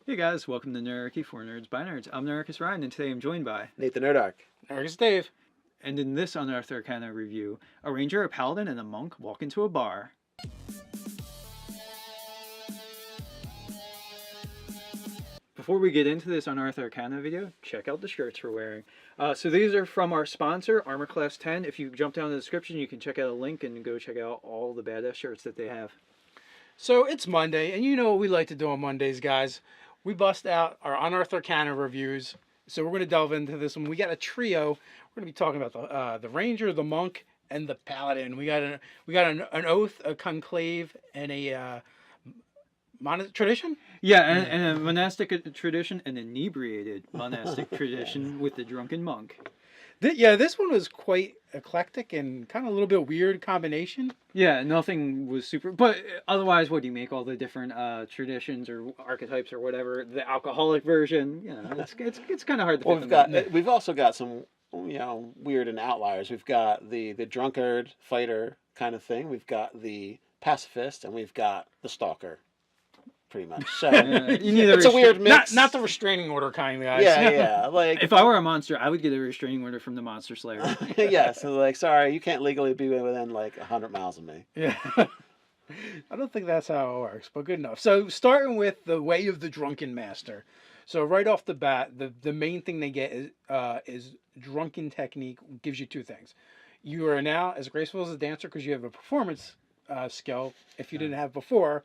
Hey guys, welcome to Nerdarchy for Nerds by Nerds. I'm Nerdarchy Ryan, and today I'm joined by Nathan Nerdarch. There's Dave. And in this Unearthed Arcana review, a ranger, a paladin, and a monk walk into a bar. Before we get into this Unearthed Arcana video, check out the shirts we're wearing. So these are from our sponsor, Armor Class 10. If you jump down in the description, you can check out a link and go check out all the badass shirts that they have. So it's Monday, and you know what we like to do on Mondays, guys. We bust out our Unearthed Arcana reviews. So we're going to delve into this one. We got a trio. We're going to be talking about the Ranger, the Monk, and the Paladin. We got an Oath, a Conclave, and a tradition? Yeah, and a monastic tradition, an inebriated monastic tradition with the drunken monk. This one was quite eclectic and kind of a little bit weird combination. Yeah, nothing was super, but otherwise, what do you make all the different traditions or archetypes or whatever? The alcoholic version, it's kind of hard to. Well, we've also got some weird and outliers. We've got the drunkard fighter kind of thing. We've got the pacifist, and we've got the stalker. Pretty much. So it's a weird mix. Not the restraining order kind, guys. Yeah. Like if I were a monster, I would get a restraining order from the monster slayer. Yeah. So like, sorry, you can't legally be within like 100 miles of me. Yeah. I don't think that's how it works, but good enough. So starting with the way of the Drunken Master. So right off the bat, the main thing they get is drunken technique. Gives you two things. You are now as graceful as a dancer because you have a performance skill. If you didn't have before.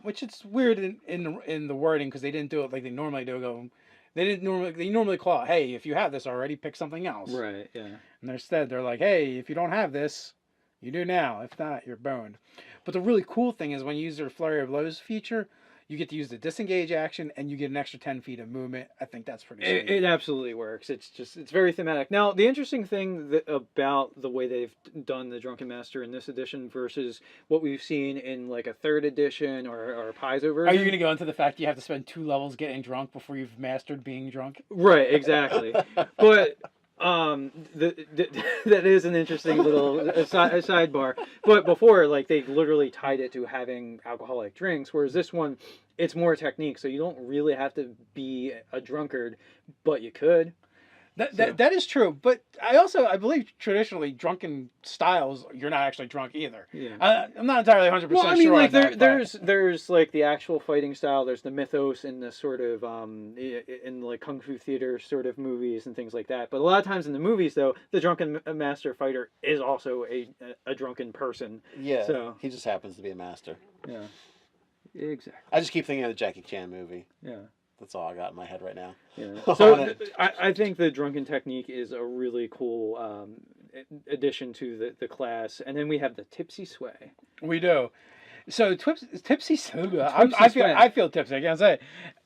Which it's weird in the wording because they didn't do it like they normally do. They normally call it, hey, if you have this already, pick something else. Right. Yeah. And instead they're like, hey, if you don't have this, you do now. If not, you're boned. But the really cool thing is when you use their Flurry of Blows feature, you get to use the disengage action and you get an extra 10 feet of movement. I think that's pretty sweet. It absolutely works. It's very thematic. Now, the interesting thing about the way they've done the Drunken Master in this edition versus what we've seen in like a third edition or a Paizo version. Are you going to go into the fact you have to spend 2 levels getting drunk before you've mastered being drunk? Right, exactly. But that is an interesting little sidebar. But before, like, they literally tied it to having alcoholic drinks, whereas this one, it's more technique, so you don't really have to be a drunkard, but you could. That is true, but I believe traditionally drunken styles you're not actually drunk either. Yeah. I'm not entirely 100% well, I mean, sure. like on that, there's like the actual fighting style. There's the mythos in the sort of in like kung fu theater sort of movies and things like that. But a lot of times in the movies, though, the drunken master fighter is also a drunken person. Yeah. So he just happens to be a master. Yeah. Exactly. I just keep thinking of the Jackie Chan movie. Yeah. That's all I got in my head right now. Yeah. So I think the drunken technique is a really cool addition to the class, and then we have the tipsy sway. We do. So tipsy sway. I feel tipsy. I can't say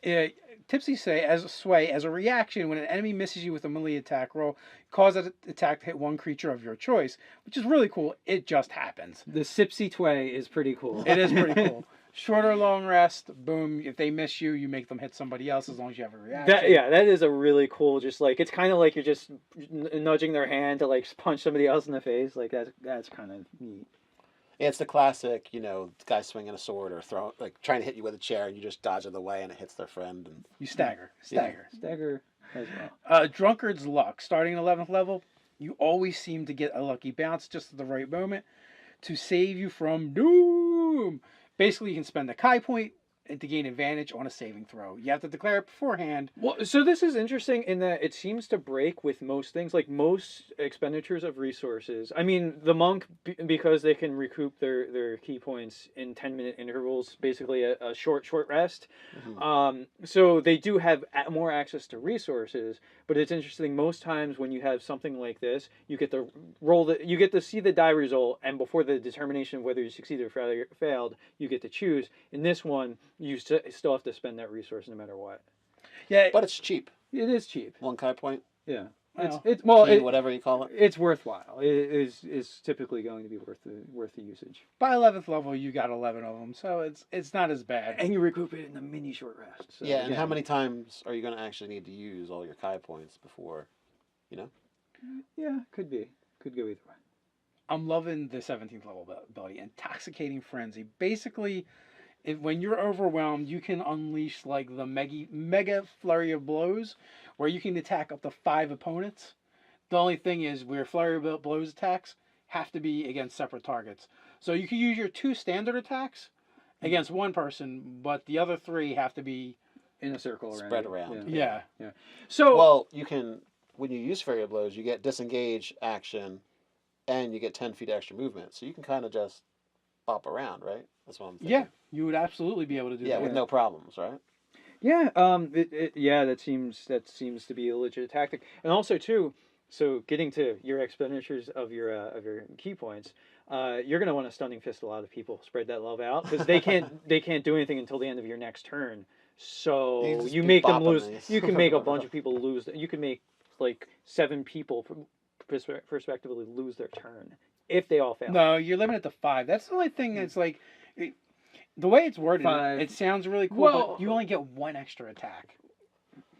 it. Tipsy sway as a reaction when an enemy misses you with a melee attack roll, cause that attack to hit one creature of your choice, which is really cool. It just happens. The tipsy sway is pretty cool. It is pretty cool. Short or long rest, boom. If they miss you, you make them hit somebody else as long as you have a reaction. That is a really cool, just like, it's kind of like you're just nudging their hand to like punch somebody else in the face. Like that's kind of neat. Yeah, it's the classic, guy swinging a sword or trying to hit you with a chair and you just dodge out of the way and it hits their friend. And you stagger. Stagger as well. Drunkard's luck. Starting at 11th level, you always seem to get a lucky bounce just at the right moment to save you from doom. Basically, you can spend a Kai point to gain advantage on a saving throw. You have to declare it beforehand. Well, so this is interesting in that it seems to break with most things, like most expenditures of resources. I mean, the monk, because they can recoup their key points in 10-minute intervals, basically a short rest. Mm-hmm. So they do have more access to resources, but it's interesting. Most times when you have something like this, you get to you get to see the die result, and before the determination of whether you succeeded or failed, you get to choose. In this one, you still have to spend that resource no matter what. Yeah, but it's cheap. It is cheap. 1 Kai point. Yeah, whatever you call it. It's worthwhile. It is typically going to be worth the usage. By 11th level, you got 11 of them, so it's not as bad. And you recoup it in a mini short rest. So, yeah, and how many times are you going to actually need to use all your Kai points before, Yeah, could be. Could go either way. I'm loving the 17th level ability, Intoxicating Frenzy. Basically, when you're overwhelmed, you can unleash like the mega flurry of blows, where you can attack up to 5 opponents. The only thing is, where flurry of blows attacks have to be against separate targets. So you can use your 2 standard attacks against one person, but the other 3 have to be in a circle around Spread you. around. yeah. So Well, you can, when you use Fairy of Blows, you get disengage action, and you get 10 feet extra movement. So you can kind of just bop around, right? That's what I'm thinking. Yeah, you would absolutely be able to do Yeah, that. with no problems, right? yeah, yeah, that seems to be a legit tactic, and also too. So getting to your expenditures of your key points, you're going to want to stunning fist a lot of people. Spread that love out because they can't do anything until the end of your next turn. So just you be make them bopping lose. these. You can make a bunch of people lose. You can make like 7 people prospectively lose their turn if they all fail. No, you're limited to 5. That's the only thing that's like, the way it's worded, 5. it sounds really cool, Well- but you only get 1 extra attack.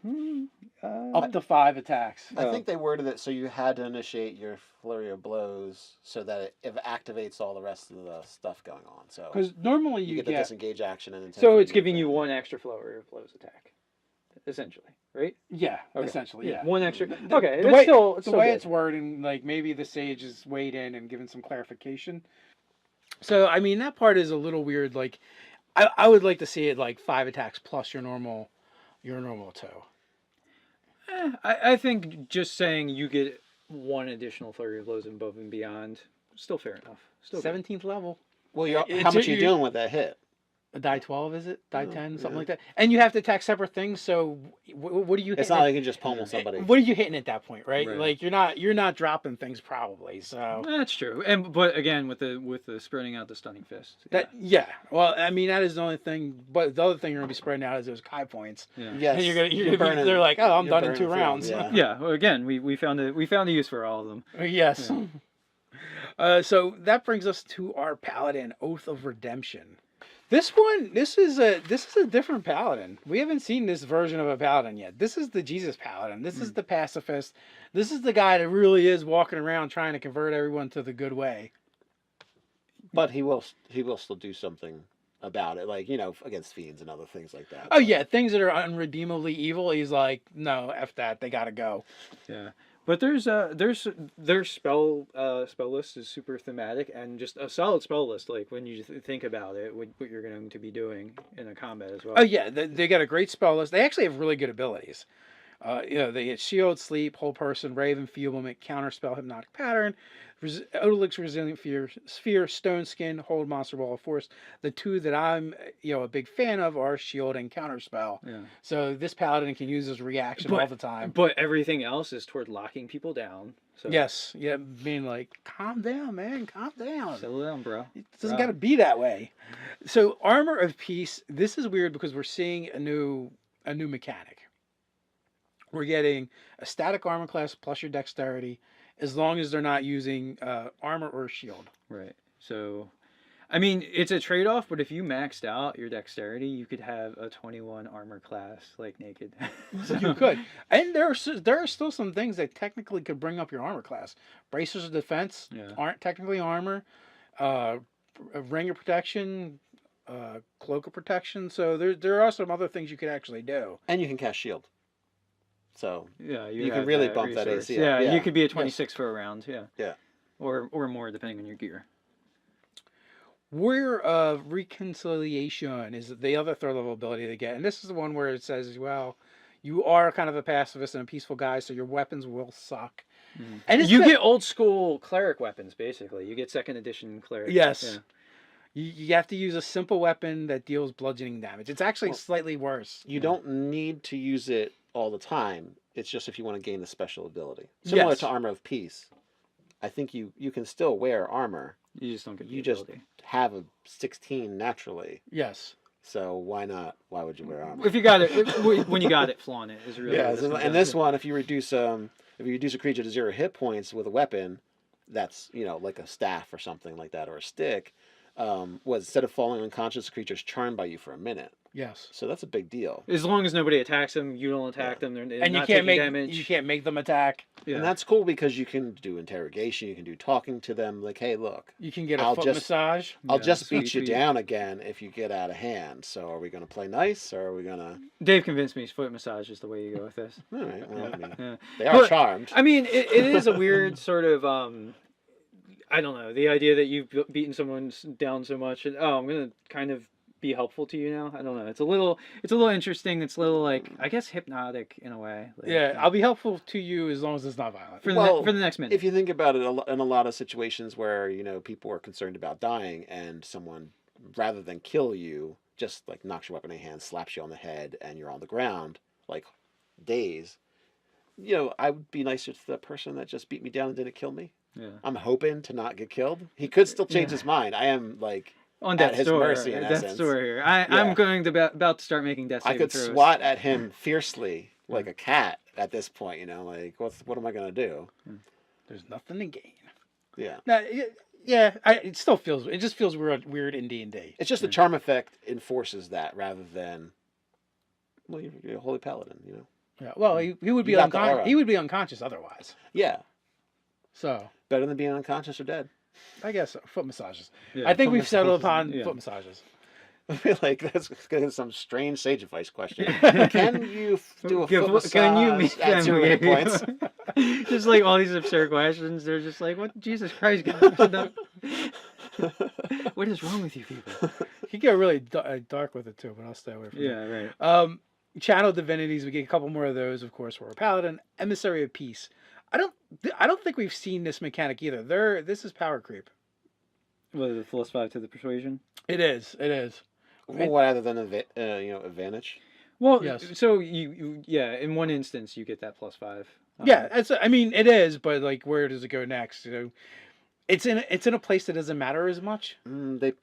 Uh, Up to 5 attacks. I think they worded it so you had to initiate your flurry of blows so that it activates all the rest of the stuff going on. So Because normally you you get the get. disengage action and then 10 so feet it's giving you movement. 1 extra flurry of blows attack, essentially, right? Yeah, Okay. essentially, yeah. 1 extra. The- Okay, the that's way, still the still way good. it's worded, like maybe the sage has weighed in and given some clarification. So I mean that part is a little weird. Like, I would like to see it like 5 attacks plus your normal 2. I think just saying you get 1 additional flurry of blows above and beyond, still fair enough. Still good. 17th level. Well, It's how much a- are you doing with that hit? A die 12 is it? Die Oh, 10, something yeah. like that. And you have to attack separate things. So what are you? It's hitting not at- like you can just pummel somebody. What are you hitting at that point, right? Right. Like you're not dropping things probably. So That's true. But again, with the spreading out the stunning fist. yeah. Well, I mean that is the only thing. But the other thing you're gonna be spreading out is those Kai points. Yeah. Yes, And you're gonna you're burning. they're like, oh, I'm you're done in burning 2 through, rounds. Yeah. Yeah. Well, again, we found a use for all of them. Yes. So that brings us to our Paladin, Oath of Redemption. This is a different Paladin. We haven't seen this version of a Paladin yet. This is the Jesus Paladin. This is the pacifist. This is the guy that really is walking around trying to convert everyone to the good way. But he will still do something about it, like against fiends and other things like that. Oh yeah, things that are unredeemably evil. He's like, no, f that. They gotta go. Yeah. But their spell list is super thematic and just a solid spell list. Like when you think about it, what you're going to be doing in a combat as well. Oh yeah, they got a great spell list. They actually have really good abilities. They get shield, sleep, whole person, rave, enfeeblement, counterspell, hypnotic pattern, Odalix, resilient sphere, stone skin, hold monster ball of force. The 2 that I'm a big fan of are shield and counterspell. Yeah. So this paladin can use his reaction all the time. But everything else is toward locking people down. So Yes, yeah, being like, calm down, man, calm down. settle down, bro. It doesn't got to be that way. So armor of peace. This is weird because we're seeing a new mechanic. We're getting a static armor class plus your dexterity, as long as they're not using armor or shield. Right. So, I mean, it's a trade-off, but if you maxed out your dexterity, you could have a 21 armor class, like naked. So you could. And there are still some things that technically could bring up your armor class. Bracers of defense aren't technically armor. Ring of protection, cloak of protection. So there are some other things you could actually do. And you can cast shield. So Yeah, you can have really bump that resource. AC up. Yeah, Yeah. you could be a 26 for a round. Yeah. Yeah. Or more, depending on your gear. Warrior of Reconciliation is the other 3rd level ability they get. And this is the one where it says, well, you are kind of a pacifist and a peaceful guy, so your weapons will suck. Mm. And You get old school cleric weapons, basically. You get 2nd edition cleric. Yes. Yeah. You have to use a simple weapon that deals bludgeoning damage. It's actually slightly worse. you don't need to use it all the time. It's just if you want to gain the special ability. Similar Yes. to Armor of Peace. I think you can still wear armor. You just don't get the You just ability. have a 16 naturally. Yes. So why not? Why would you wear armor? If you got it, when you got it, flaunt it is really. Yeah, what it's and this one, if you reduce a creature to 0 hit points with a weapon, that's like a staff or something like that, or a stick. Was instead of falling unconscious, the creature's charmed by you for a minute. Yes. So that's a big deal. As long as nobody attacks them, you don't attack them. They're And not taking damage. you can't make them attack. Yeah. And that's cool because you can do interrogation, you can do talking to them, like, hey, look, You can get a I'll foot just- massage. I'll Yeah, just sweet, beat you sweet. down again if you get out of hand. So are we going to play nice, or are we going to... Dave convinced me foot massage is the way you go with this. All right, well, I mean, Yeah. they are But, charmed. I mean, it is a weird sort of I don't know, the idea that you've beaten someone down so much and I'm gonna kind of be helpful to you now. I don't know. It's a little interesting. It's a little like I guess hypnotic in a way. Like, Yeah, I'll be helpful to you as long as it's not violent. for the next minute. If you think about it, in a lot of situations where, people are concerned about dying and someone, rather than kill you, just like knocks your weapon in your hand, slaps you on the head, and you're on the ground, like days, I would be nicer to the person that just beat me down and didn't kill me. Yeah. I'm hoping to not get killed. He could still change his mind. I am like On at death's his door. mercy in Death's essence. door here. Yeah. I'm going to about to start making death I saving could throws. swat at him fiercely like a cat at this point. Like what am I gonna do? There's nothing to gain. Yeah. Now, yeah, it still feels. It just feels weird in D&D. It's just the charm effect enforces that rather than, well, you're a holy paladin, Yeah. Well, he would be You got the aura. he would be unconscious otherwise. Yeah, So better than being unconscious or dead. I guess so. Foot massages. Yeah, I think foot we've settled massages, upon yeah. foot massages. I feel like that's gonna be some strange sage advice question. Can you do a foot massage Can you make at 0 hit them points? just like all these absurd questions. They're just like, what? Jesus Christ, God. What is wrong with you people? You get really dark with it too, but I'll stay away from it. Yeah, right. Channel divinities. We get a couple more of those, of course. For a paladin, emissary of peace. I don't think we've seen this mechanic either. This is power creep. Was it +5 to the persuasion? It is. It is. Well, rather than advantage. Well, Yes. so you in one instance you get that +5. Yeah, I mean, it is, but like, where does it go next? It's in a place that doesn't matter as much.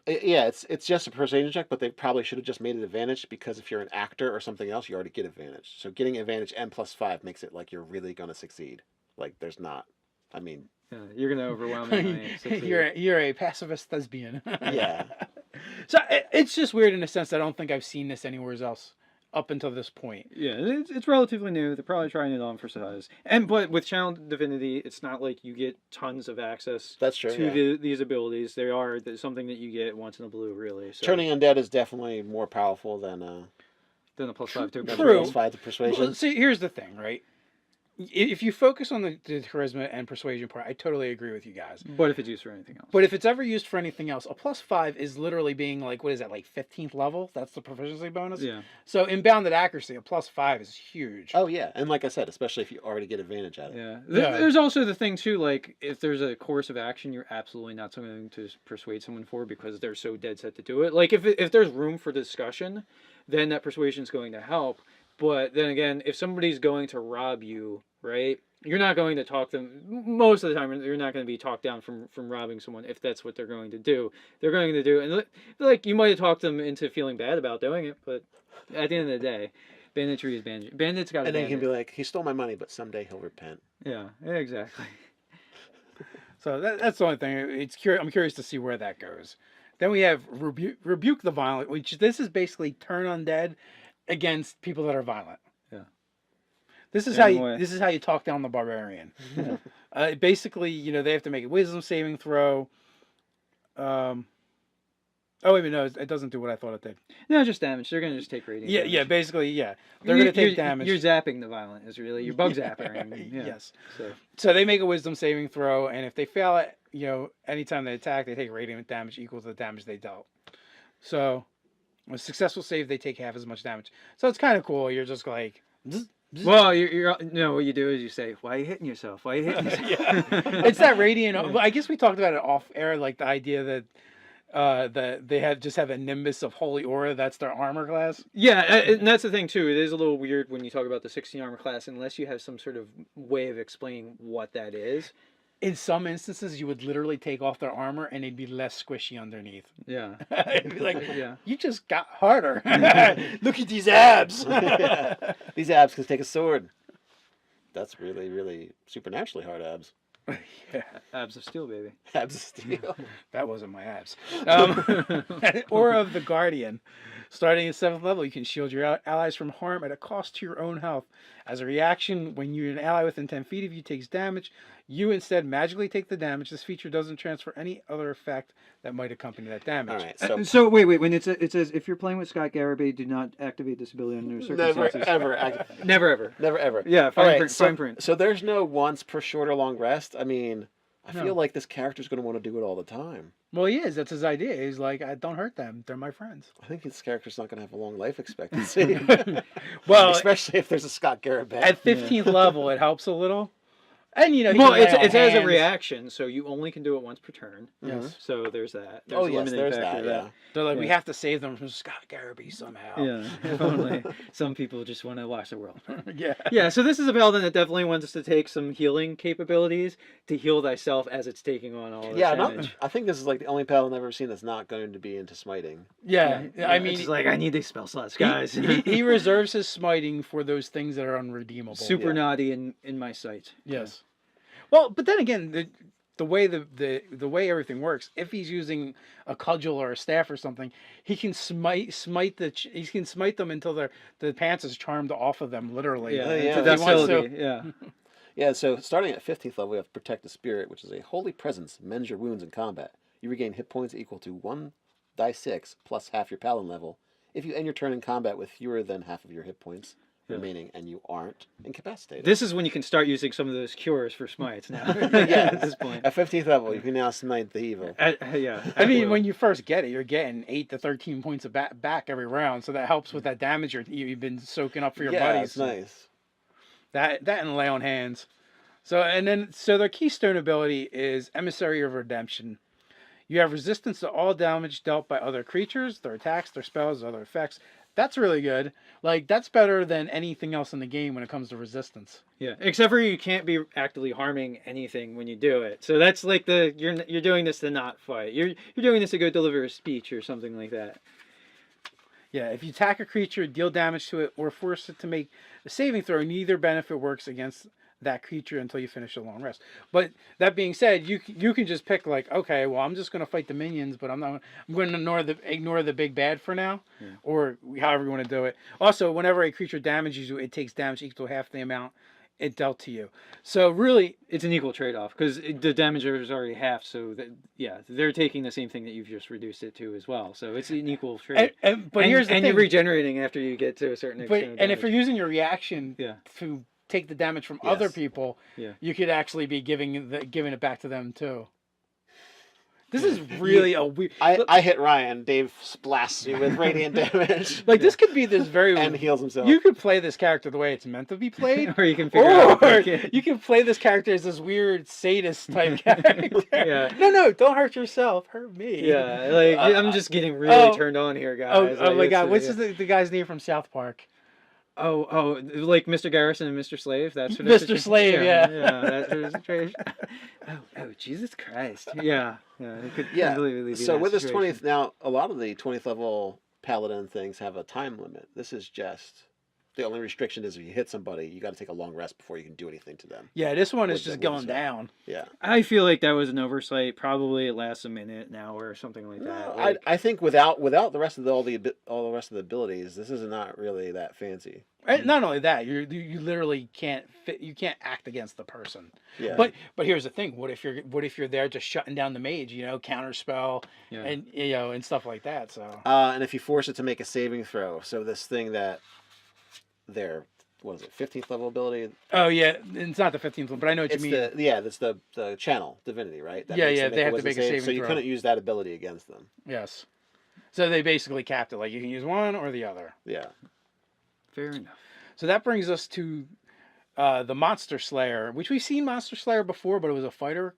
It's just a persuasion check, but they probably should have just made it advantage because if you're an actor or something else, you already get advantage. So getting advantage and +5 makes it like you're really gonna succeed. Like there's not. I mean, Yeah, you're gonna overwhelm it. You're a pacifist thespian. yeah. So it's just weird in a sense. I don't think I've seen this anywhere else up until this point. Yeah, it's relatively new. They're probably trying it on for size. But with Channel Divinity, it's not like you get tons of access That's true. to these abilities. They are something that you get once in a blue, really. So, Turning undead is definitely more powerful than then a +5 to True. +5 to persuasion. Well, see, here's the thing, right? If you focus on the charisma and persuasion part, I totally agree with you guys. But if it's used for anything else. But if it's ever used for anything else, a +5 is literally being like, what is that, like 15th level? That's the proficiency bonus? Yeah. So in bounded accuracy, a +5 is huge. Oh yeah, and like I said, especially if you already get advantage at it. Yeah. Yeah. There's also the thing too, like if there's a course of action you're absolutely not going to persuade someone for because they're so dead set to do it. Like if there's room for discussion, then that persuasion is going to help. But then again, if somebody's going to rob you, right? You're not going to talk them most of the time. You're not going to be talked down from robbing someone if that's what they're going to do. They're going to do, and like you might have talked them into feeling bad about doing it, but at the end of the day, banditry is bandit. Bandits got. And then you can be like, he stole my money, but someday he'll repent. Yeah, exactly. So that's the only thing. I'm curious to see where that goes. Then we have rebuke the violent, which this is basically turn undead against people that are violent. Yeah. This is Anyway. how you talk down the barbarian. Basically, they have to make a wisdom saving throw. Oh wait a minute, no, it doesn't do what I thought it did. No, just damage. They're gonna just take radiant. Yeah, damage. basically, yeah. They're gonna take damage. You're zapping the violent. Is really you're bug zapping. Yeah. Yes. So So they make a wisdom saving throw, and if they fail it, anytime they attack, they take radiant damage equal to the damage they dealt. So, a successful save, they take half as much damage. So it's kind of cool. You're just like, zzz, zzz. well, you're no. What you do is you say, "Why are you hitting yourself? Why are you hitting yourself?" Yeah. It's that radiant. I guess we talked about it off air, like the idea that they have a nimbus of holy aura. That's their armor class. Yeah, and that's the thing too. It is a little weird when you talk about the 16 armor class, unless you have some sort of way of explaining what that is. In some instances, you would literally take off their armor and it'd be less squishy underneath. Yeah. It'd be like, Yeah. you just got harder. Look at these abs. These abs can take a sword. That's really, really supernaturally hard abs. Yeah, Abs of steel, baby. Abs of steel. that wasn't my abs. Aura of the Guardian. Starting at 7th level, you can shield your allies from harm at a cost to your own health. As a reaction, when you're an ally within 10 feet of you takes damage, you instead magically take the damage. This feature doesn't transfer any other effect that might accompany that damage. All right, so So wait, when it says if you're playing with Scott Garibay, do not activate this ability under never circumstances. ever, Never ever. never ever. Yeah, All fine right, print. so, Fine print. so there's no once per short or long rest. I mean, I No. feel like this character's going to want to do it all the time. Well, he is. That's his idea. He's like, I don't hurt them. They're my friends. I think this character's not going to have a long life expectancy. Well, especially if there's a Scott Garibay. at 15th level, it helps a little. And, you know, he Well, can lay on it's as a hands. reaction, so you only can do it once per turn. Yes. So there's that. Oh, There's a yes, limiting there's factor that, to yeah. They're like, we Yeah. have to save them from Scott Garibay somehow. Yeah, if only some people just want to watch the world. Yeah. Yeah, so this is a paladin that definitely wants to take some healing capabilities to heal thyself as it's taking on all this Yeah, damage. I think this is like the only paladin I've ever seen that's not going to be into smiting. Yeah. I mean, it's just like I need these spell slots, he- guys. he reserves his smiting for those things that are unredeemable. Super Yeah. naughty in my sight. Yes. Well, but then again, the way the way everything works, if he's using a cudgel or a staff or something, he can smite them until the pants is charmed off of them, literally. Yeah, yeah. it's a If he wants docility. Yeah. Yeah, so starting at 15th level, we have Protect the Spirit, which is a holy presence, mends your wounds in combat. You regain hit points equal to 1d6 plus half your paladin level if you end your turn in combat with fewer than half of your hit points remaining and you aren't incapacitated. This is when you can start using some of those cures for smites now. Yes. At this point. At 15th level, you can now smite the evil. Yeah. I mean, when you first get it, you're getting 8 to 13 points of back every round, so that helps with that damage you've been soaking up for your Yeah, buddies. it's nice. That and lay on hands. So their keystone ability is Emissary of Redemption. You have resistance to all damage dealt by other creatures, their attacks, their spells, other effects. That's really good. Like, that's better than anything else in the game when it comes to resistance. Yeah, except for you can't be actively harming anything when you do it. So that's like you're doing this to not fight. You're doing this to go deliver a speech or something like that. Yeah, if you attack a creature, deal damage to it, or force it to make a saving throw, neither benefit works against that creature until you finish a long rest. But that being said, you can just pick like, okay, well, I'm just going to fight the minions, but I'm going to ignore the big bad for now, or however you want to do it. Also, whenever a creature damages you, it takes damage equal to half the amount it dealt to you. So really, It's an equal trade-off because the damage is already half. So they're taking the same thing that you've just reduced it to as well. So it's an equal trade. but here's the thing. you're regenerating after you get to a certain extent. And if you're using your reaction Yeah. to take the damage from other people, Yeah. you could actually be giving it back to them too. This is really a weird. I hit Ryan. Dave blasts me with radiant damage. Like this could be this very and heals himself. You could play this character the way it's meant to be played, or you can figure out. or you can play this character as this weird sadist type character. Yeah. No, don't hurt yourself. Hurt me. Yeah, like I'm just getting really turned on here, guys. Oh my god, what's the guy's name from South Park? Oh, like Mr. Garrison and Mr. Slave. That's what Mr. Slave, yeah. That's what situation. Oh, Jesus Christ. Yeah. It could completely be So that with this situation. 20th, now a lot of the 20th level paladin things have a time limit. This is just the only restriction is if you hit somebody, you got to take a long rest before you can do anything to them. Yeah, this one is With just the- with going the- down. Yeah, I feel like that was an oversight. Probably it lasts a minute, an hour, or something like that. No, I think without the rest of all the rest of the abilities, this is not really that fancy. And not only that, you literally can't fit. You can't act against the person. Yeah, But here's the thing: what if you're there just shutting down the mage? Counter spell, Yeah. and and stuff like that. So and if you force it to make a saving throw, so this thing that their 15th level ability. oh yeah, it's not the 15th one, but I know what It's you mean. that's the channel divinity, right? That Yeah, makes yeah, them they have to wisdom make a saving so you throw. couldn't use that ability against them. Yes. So they basically capped it. Like you can use one or the other. Yeah. Fair enough. So that brings us to the Monster Slayer, which we've seen Monster Slayer before, but it was a fighter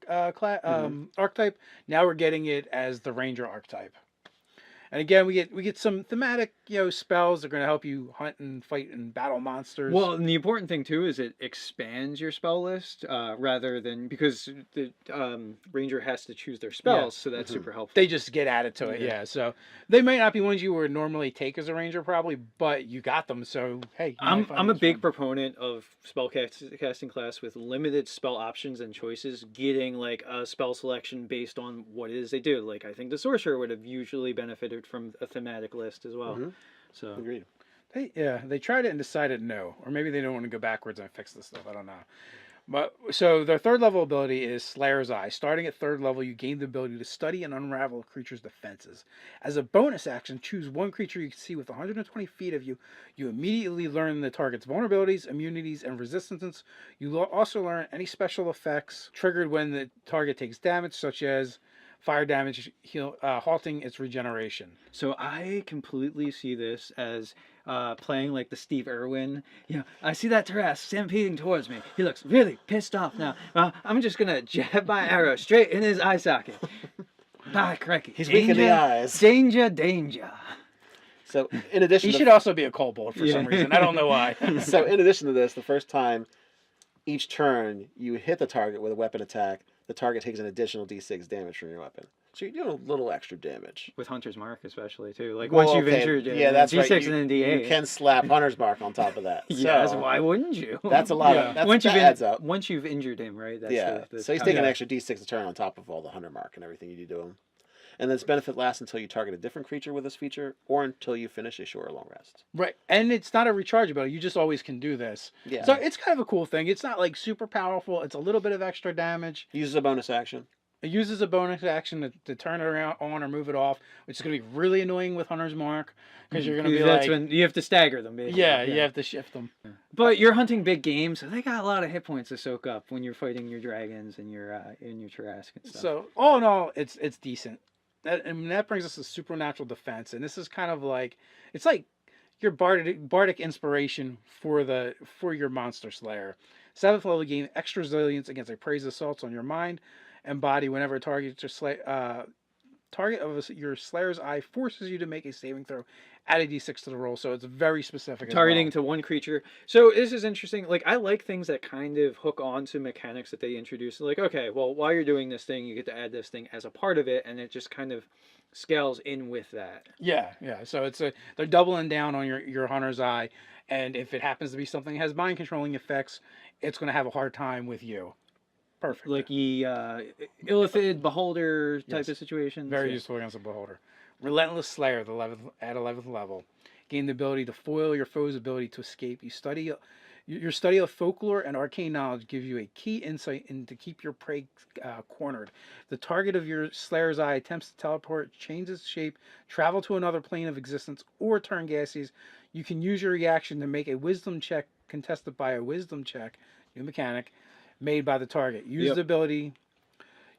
archetype. Now we're getting it as the Ranger archetype. And again, we get some thematic spells that are going to help you hunt and fight and battle monsters. Well, and the important thing too is it expands your spell list rather than because the ranger has to choose their spells, so that's super helpful. they just get added to it, yeah. So they might not be ones you would normally take as a ranger, probably, but you got them. So hey, you might find I'm a this big fun. proponent of spell casting class with limited spell options and choices, getting like a spell selection based on what it is they do. Like I think the sorcerer would have usually benefited borrowed from a thematic list as well. Mhm. So Agreed. They tried it and decided no, or maybe they don't want to go backwards and fix this stuff. I don't know. But so their third level ability is Slayer's Eye. Starting at third level, you gain the ability to study and unravel a creature's defenses. As a bonus action, choose one creature you can see with 120 feet of you. You immediately learn the target's vulnerabilities, immunities, and resistances. You also learn any special effects triggered when the target takes damage, such as fire damage, halting its regeneration. So I completely see this as playing like the Steve Irwin. I see that Tarrasque stampeding towards me. He looks really pissed off now. I'm just gonna jab my arrow straight in his eye socket. By crikey. He's weak in the eyes. Danger, danger. So in addition, He should also be a kobold for some reason. I don't know why. So in addition to this, the first time each turn you hit the target with a weapon attack, the target takes an additional d6 damage from your weapon. So you're doing a little extra damage. With Hunter's Mark, especially, too. Like, Well, once you've okay, injured yeah, that's D6 right. and then D8. You can slap Hunter's Mark on top of that. Yes, So why wouldn't you? that's a lot. Yeah. That adds up. Once you've injured him, right? That's Yeah. the So he's taking an Yeah. extra d6 a turn on top of all the Hunter Mark and everything you do to him. And this benefit lasts until you target a different creature with this feature, or until you finish a short or long rest. Right, and it's not a recharge ability. You just always can do this. Yeah. So it's kind of a cool thing. It's not like super powerful. It's a little bit of extra damage. Uses a bonus action. It uses a bonus action to turn it around on or move it off, which is going to be really annoying with Hunter's Mark because you're going to be That's like, when you have to stagger them, basically. yeah, you have to shift them. But you're hunting big game, so they got a lot of hit points to soak up when you're fighting your dragons and your Tarrasque and stuff. So all in all, it's decent. That brings us to supernatural defense, and this is kind of like it's like your bardic inspiration for your monster slayer. 7th level gain extra resilience against a prey's assaults on your mind and body whenever a target of your Slayer's Eye forces you to make a saving throw. Add a d6 to the roll, so it's very specific. Targeting to one creature. So this is interesting. Like, I like things that kind of hook on to mechanics that they introduce. Like, okay, well, while you're doing this thing, you get to add this thing as a part of it, and it just kind of scales in with that. Yeah. So they're doubling down on your Hunter's Eye, and if it happens to be something that has mind controlling effects, it's going to have a hard time with you. Perfect. Like Illithid, Beholder type Yes. of situations. Very Yeah. useful against a beholder. Relentless Slayer at 11th level. Gain the ability to foil your foe's ability to escape. Your study of folklore and arcane knowledge gives you a key insight into keep your prey cornered. The target of your Slayer's Eye attempts to teleport, change its shape, travel to another plane of existence, or turn gaseous. You can use your reaction to make a wisdom check contested by a wisdom check, new mechanic, made by the target. Use the ability.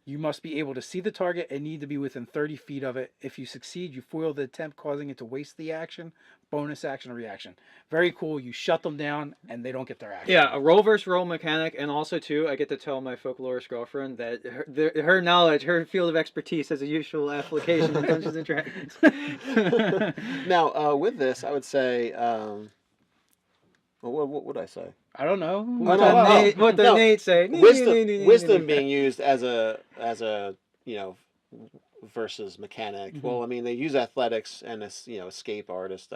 You must be able to see the target and need to be within 30 feet of it. If you succeed, you foil the attempt, causing it to waste the action, bonus action, or reaction. Very cool. You shut them down, and they don't get their action. Yeah, a roll versus roll mechanic, and also too, I get to tell my folklorist girlfriend that her knowledge, her field of expertise, has a useful application in Dungeons and Dragons. Now, with this, I would say, what would I say? I don't know. What the Nate say? Wisdom being used as a versus mechanic. Mm-hmm. Well, I mean, they use athletics and escape artists.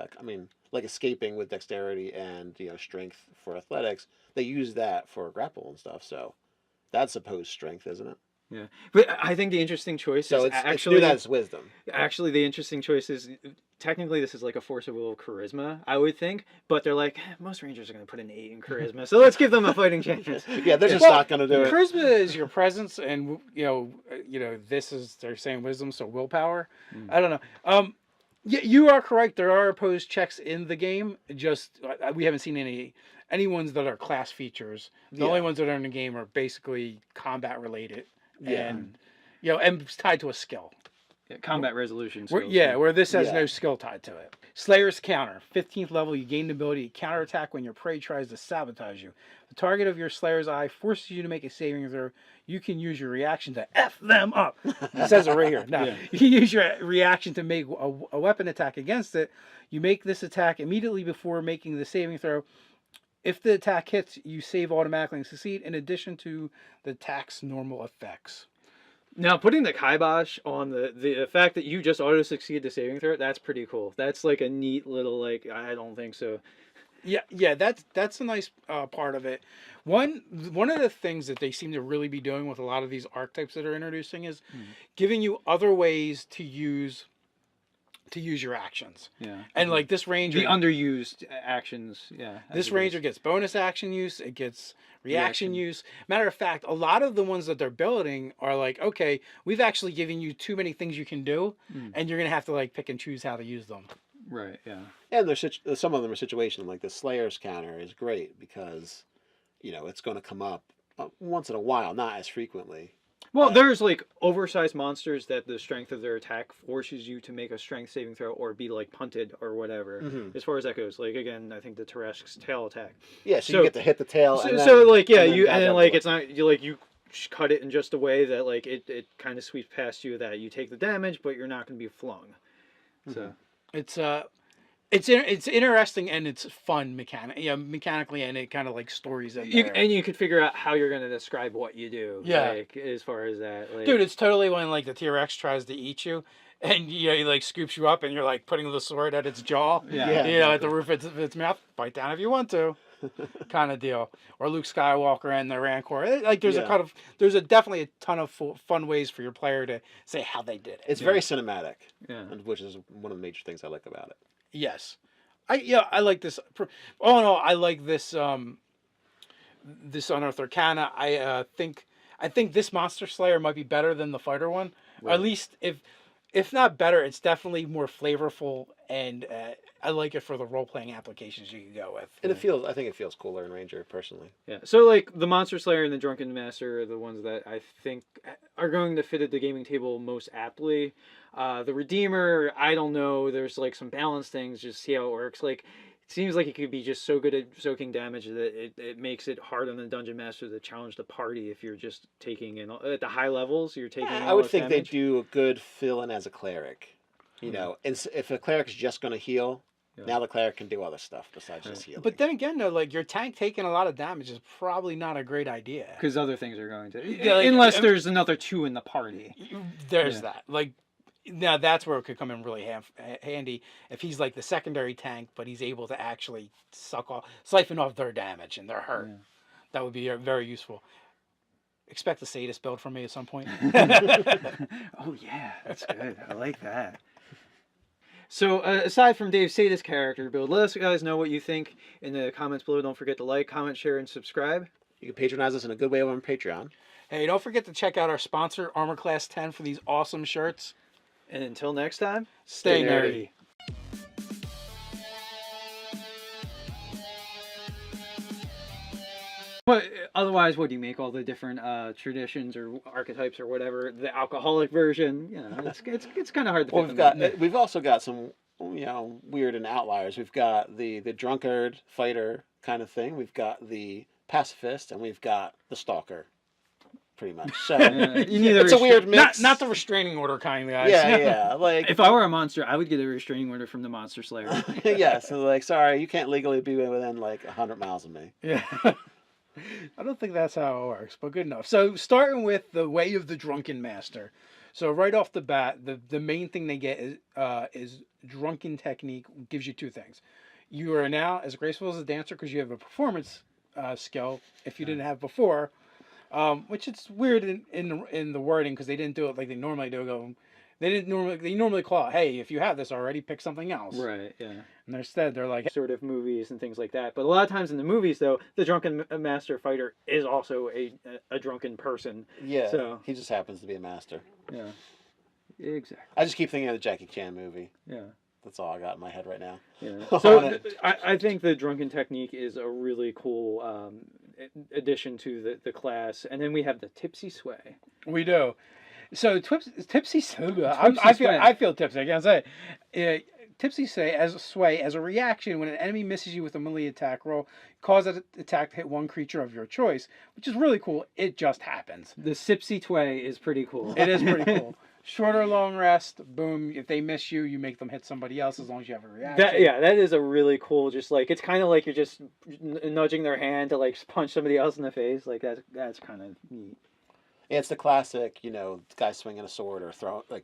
Like escaping with dexterity and strength for athletics. They use that for grapple and stuff. So that's supposed strength, isn't it? Yeah, but I think the interesting choice So is it's actually that's wisdom. Actually, the interesting choice is technically this is like a force of will charisma, I would think, but they're like most rangers are going to put an 8 in charisma, so let's give them a fighting chance. Yeah, they're just not going to do it. Charisma is your presence, and this is they're saying wisdom, so willpower. I don't know. Yeah, you are correct. There are opposed checks in the game. Just we haven't seen any ones that are class features. The only ones that are in the game are basically combat related. Yeah. And and it's tied to a skill. Yeah, combat resolution. Where this has Yeah. no skill tied to it. Slayer's Counter. 15th level, you gain the ability to counterattack when your prey tries to sabotage you. The target of your Slayer's Eye forces you to make a saving throw. You can use your reaction to F them up. It says it right here. Now, you can use your reaction to make a weapon attack against it. You make this attack immediately before making the saving throw. If the attack hits, you save automatically and succeed, in addition to the attack's normal effects. Now, putting the kibosh on the fact that you just auto succeed the saving throw, that's pretty cool. That's like a neat little I don't think so. Yeah, that's a nice part of it. One of the things that they seem to really be doing with a lot of these archetypes that are introducing is giving you other ways to use to use your actions. Yeah. And like this ranger, The underused actions, yeah. this ranger gets bonus action use, it gets reaction use. Matter of fact, a lot of the ones that they're building are like, okay, we've actually given you too many things you can do, and you're gonna have to like pick and choose how to use them. Right. Yeah. And there's some of them are situational. Like the Slayer's counter is great because, it's going to come up once in a while, not as frequently. Well, there's like oversized monsters that the strength of their attack forces you to make a strength saving throw or be like punted or whatever. As far as that goes, like again, I think the Teresk's tail attack. Yeah, so you get to hit the tail. So, and then, so like yeah, and then like it's not you cut it in just a way that like it kind of sweeps past you that you take the damage, but you're not going to be flung. So it's interesting and it's fun mechanically, and it kind of like stories in there. And you could figure out how you're going to describe what you do. Yeah. Like, as far as that. Like, Dude, it's totally when like the T-Rex tries to eat you, and he like scoops you up, and you're like putting the sword at its jaw. Yeah. At the roof of its mouth. Bite down if you want to, kind of deal. Or Luke Skywalker and the Rancor. Like there's definitely a ton of fun ways for your player to say how they did it. It's very cinematic. Yeah. Which is one of the major things I like about it. Yes, I like this. Oh no, I like this. This Unearthed Arcana. I think this Monster Slayer might be better than the fighter one. Right. Or at least if not better, it's definitely more flavorful, and I like it for the role playing applications you can go with. And I think it feels cooler in Ranger personally. Yeah. So like the Monster Slayer and the Drunken Master are the ones that I think are going to fit at the gaming table most aptly. The Redeemer, I don't know. There's like some balance things. Just see how it works. Like it seems like it could be just so good at soaking damage that it makes it hard on the Dungeon Master to challenge the party if you're just taking in at the high levels. You're taking. I would think they do a good fill in as a cleric. And if a cleric's just going to heal. Yeah. Now the cleric can do other stuff besides just healing. But then again, though, like your tank taking a lot of damage is probably not a great idea. Because other things are going to, unless there's another 2 in the party. There's that. Like now, that's where it could come in really handy if he's like the secondary tank, but he's able to actually siphon off their damage and their hurt. Yeah. That would be very useful. Expect a sadist build from me at some point. Oh yeah, that's good. I like that. So, aside from Dave's sadist character build, let us guys know what you think in the comments below. Don't forget to like, comment, share, and subscribe. You can patronize us in a good way on Patreon. Hey, don't forget to check out our sponsor, Armor Class 10, for these awesome shirts. And until next time, stay nerdy. But otherwise, what do you make all the different traditions or archetypes or whatever? The alcoholic version, it's kind of hard to. Well, we've also got some weird and outliers. We've got the drunkard fighter kind of thing. We've got the pacifist, and we've got the stalker. Pretty much. So it's a weird mix. Not the restraining order kind, guys. Yeah. Like if I were a monster, I would get a restraining order from the Monster Slayer. Yeah. So like, sorry, you can't legally be within like 100 miles of me. Yeah. I don't think that's how it works, but good enough. So starting with the way of the Drunken Master. So right off the bat, the main thing they get is drunken technique. Gives you 2 things. You are now as graceful as a dancer because you have a performance skill if you didn't have before, which it's weird in the wording because they didn't do it like they normally do. They normally call it, hey, if you have this already, pick something else. Right, yeah. And instead, they're like... sort of movies and things like that. But a lot of times in the movies, though, the Drunken Master fighter is also a drunken person. Yeah, so he just happens to be a master. Yeah, exactly. I just keep thinking of the Jackie Chan movie. Yeah. That's all I got in my head right now. Yeah. So I think the drunken technique is a really cool addition to the class. And then we have the tipsy sway. We do. So tipsy I feel tipsy. I can't say it. Tipsy sway as a reaction when an enemy misses you with a melee attack roll, cause that attack to hit one creature of your choice, which is really cool. It just happens. The sipsy tway is pretty cool. It is pretty cool. Short or long rest, boom. If they miss you, you make them hit somebody else as long as you have a reaction. That is a really cool. Just like it's kind of like you're just nudging their hand to like punch somebody else in the face. Like that's kind of neat. Yeah, it's the classic, guy swinging a sword or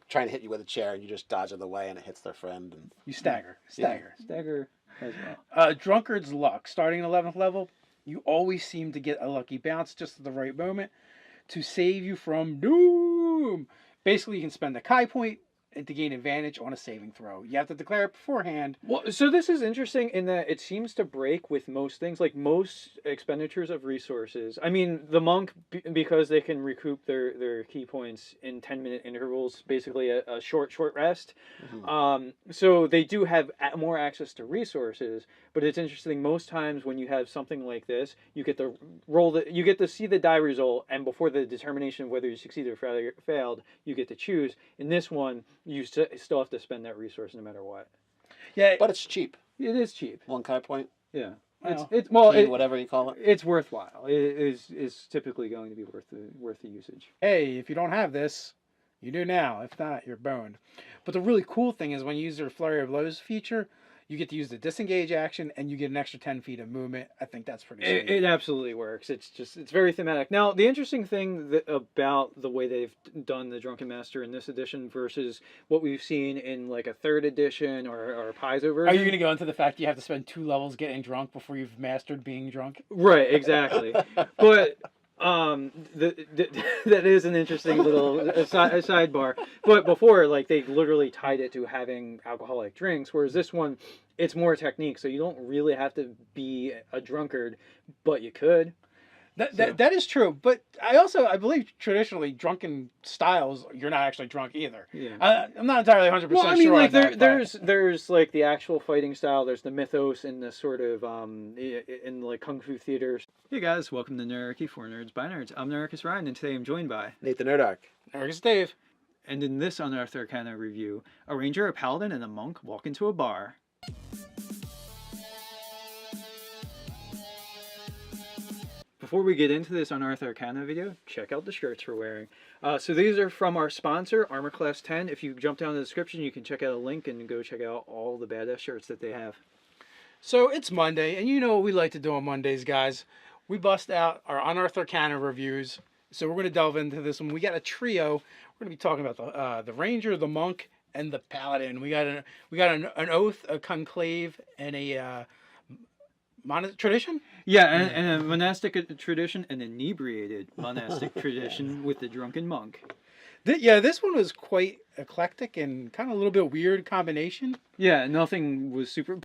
trying to hit you with a chair, and you just dodge out of the way, and it hits their friend. And you stagger as well. Drunkard's luck. Starting at 11th level, you always seem to get a lucky bounce just at the right moment to save you from doom. Basically, you can spend a Kai point and to gain advantage on a saving throw. You have to declare it beforehand. Well, so this is interesting in that it seems to break with most things, like most expenditures of resources. I mean, the monk, because they can recoup their key points in 10-minute intervals, basically a short rest. So they do have more access to resources, but it's interesting. Most times when you have something like this, you get to you get to see the die result, and before the determination of whether you succeeded or failed, you get to choose. In this one, you still have to spend that resource no matter what. Yeah, But it's cheap. It is cheap. 1 key point. Yeah. Well, Whatever you call it. It's worthwhile. It is typically going to be worth the usage. hey, if you don't have this, you do now. If not, you're boned. But the really cool thing is when you use their Flurry of Blows feature, you get to use the disengage action and you get an extra 10 feet of movement. I think that's pretty sweet. It absolutely works. It's very thematic. Now, the interesting thing about the way they've done the Drunken Master in this edition versus what we've seen in like a 3rd edition or a Paizo version. Are you going to go into the fact you have to spend 2 levels getting drunk before you've mastered being drunk? Right, exactly. But that is an interesting little sidebar. But before, like, they literally tied it to having alcoholic drinks, whereas this one, it's more technique, so you don't really have to be a drunkard, but you could. That is true, but I believe traditionally drunken styles you're not actually drunk either. Yeah. I'm not entirely 100% Well, I mean, sure. like on that, there's like the actual fighting style. There's the mythos and the sort of in like kung fu theaters. Hey guys, welcome to Nerdarchy for Nerds by Nerds. I'm Nerdarchy Ryan, and today I'm joined by Nathan Nerdarch. Eric is Dave. And in this Unearthed Arcana review, a ranger, a paladin, and a monk walk into a bar. Before we get into this Unearthed Arcana video, check out the shirts we're wearing. So these are from our sponsor, Armor Class 10. If you jump down in the description, you can check out a link and go check out all the badass shirts that they have. So it's Monday, and you know what we like to do on Mondays, guys. We bust out our Unearthed Arcana reviews. So we're going to delve into this one. We got a trio. We're going to be talking about the Ranger, the Monk, and the Paladin. We got an Oath, a Conclave, and a tradition? Yeah, and a monastic tradition, an inebriated monastic tradition with the drunken monk. This one was quite eclectic and kind of a little bit weird combination. Yeah, nothing was super...